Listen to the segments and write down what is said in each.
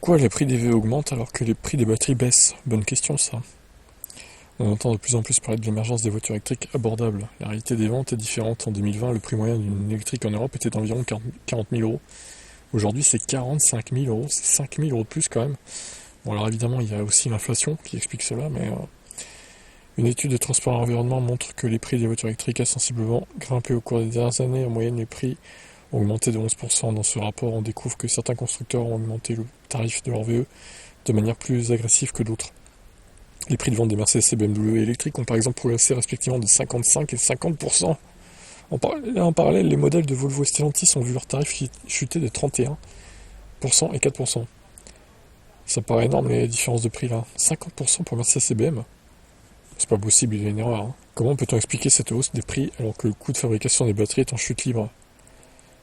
Pourquoi les prix des VE augmentent alors que les prix des batteries baissent? Bonne question ça. On entend de plus en plus parler de l'émergence des voitures électriques abordables. La réalité des ventes est différente. En 2020, le prix moyen d'une électrique en Europe était d'environ 40 000 euros. Aujourd'hui, c'est 45 000 euros. C'est 5 000 euros de plus quand même. Bon, alors évidemment, il y a aussi l'inflation qui explique cela, mais une étude de Transport et Environnement montre que les prix des voitures électriques a sensiblement grimpé au cours des dernières années. En moyenne, les prix ont augmenté de 11%. Dans ce rapport, on découvre que certains constructeurs ont augmenté le tarif de leur VE de manière plus agressive que d'autres. Les prix de vente des Mercedes et BMW électriques ont par exemple progressé respectivement de 55 et 50%. En parallèle, les modèles de Volvo et Stellantis ont vu leurs tarifs chuter de 31% et 4%. Ça paraît énorme les différences de prix là. 50% pour Mercedes et BMW. C'est pas possible, il y a une erreur. Comment peut-on expliquer cette hausse des prix alors que le coût de fabrication des batteries est en chute libre?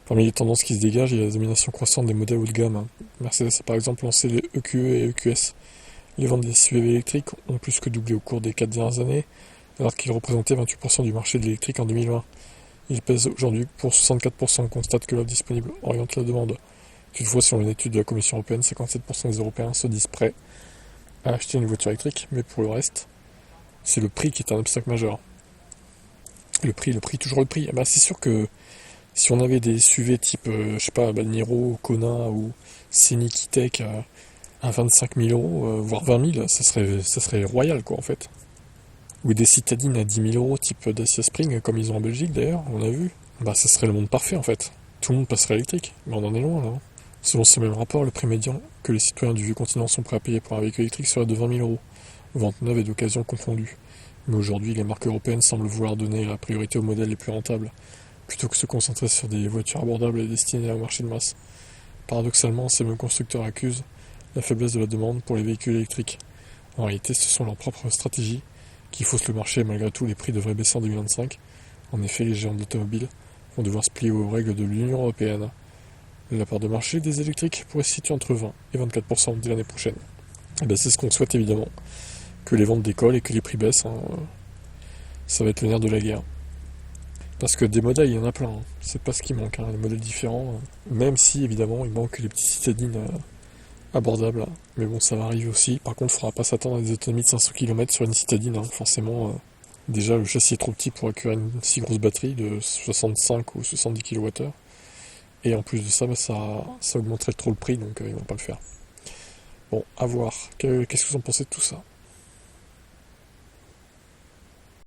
Parmi les tendances qui se dégagent, il y a la domination croissante des modèles haut de gamme. Mercedes a par exemple lancé les EQE et EQS. Les ventes des SUV électriques ont plus que doublé au cours des 4 dernières années, alors qu'ils représentaient 28% du marché de l'électrique en 2020. Ils pèsent aujourd'hui pour 64%. On constate que l'offre disponible oriente la demande. Toutefois, selon une étude de la Commission européenne, 57% des Européens se disent prêts à acheter une voiture électrique, mais pour le reste, c'est le prix qui est un obstacle majeur. Le prix, toujours le prix. C'est sûr que si on avait des SUV type, Niro, Kona ou Scenic E-Tech à 25 000 euros, voire 20 000, ça serait royal quoi en fait. Ou des citadines à 10 000 euros type Dacia Spring, comme ils ont en Belgique d'ailleurs, on a vu. Ça serait le monde parfait en fait. Tout le monde passerait électrique, mais on en est loin là. Selon ce même rapport, le prix médian que les citoyens du vieux continent sont prêts à payer pour un véhicule électrique serait de 20 000 euros, vente neuve et d'occasion confondues. Mais aujourd'hui, les marques européennes semblent vouloir donner la priorité aux modèles les plus rentables, plutôt que se concentrer sur des voitures abordables et destinées au marché de masse. Paradoxalement, ces mêmes constructeurs accusent la faiblesse de la demande pour les véhicules électriques. En réalité, ce sont leurs propres stratégies qui faussent le marché et malgré tout, les prix devraient baisser en 2025. En effet, les géants de l'automobile vont devoir se plier aux règles de l'Union européenne. La part de marché des électriques pourrait se situer entre 20 et 24% dès l'année prochaine. C'est ce qu'on souhaite évidemment, que les ventes décollent et que les prix baissent. Ça va être le nerf de la guerre. Parce que des modèles, il y en a plein. C'est pas ce qui manque, les modèles différents. Même si, évidemment, il manque les petits citadines abordables. Mais bon, ça va arriver aussi. Par contre, il ne faudra pas s'attendre à des autonomies de 500 km sur une citadine. Forcément, déjà, le châssis est trop petit pour accueillir une si grosse batterie de 65 ou 70 kWh. Et en plus de ça, ça augmenterait trop le prix, donc ils vont pas le faire. Bon, à voir. Qu'est-ce que vous en pensez de tout ça?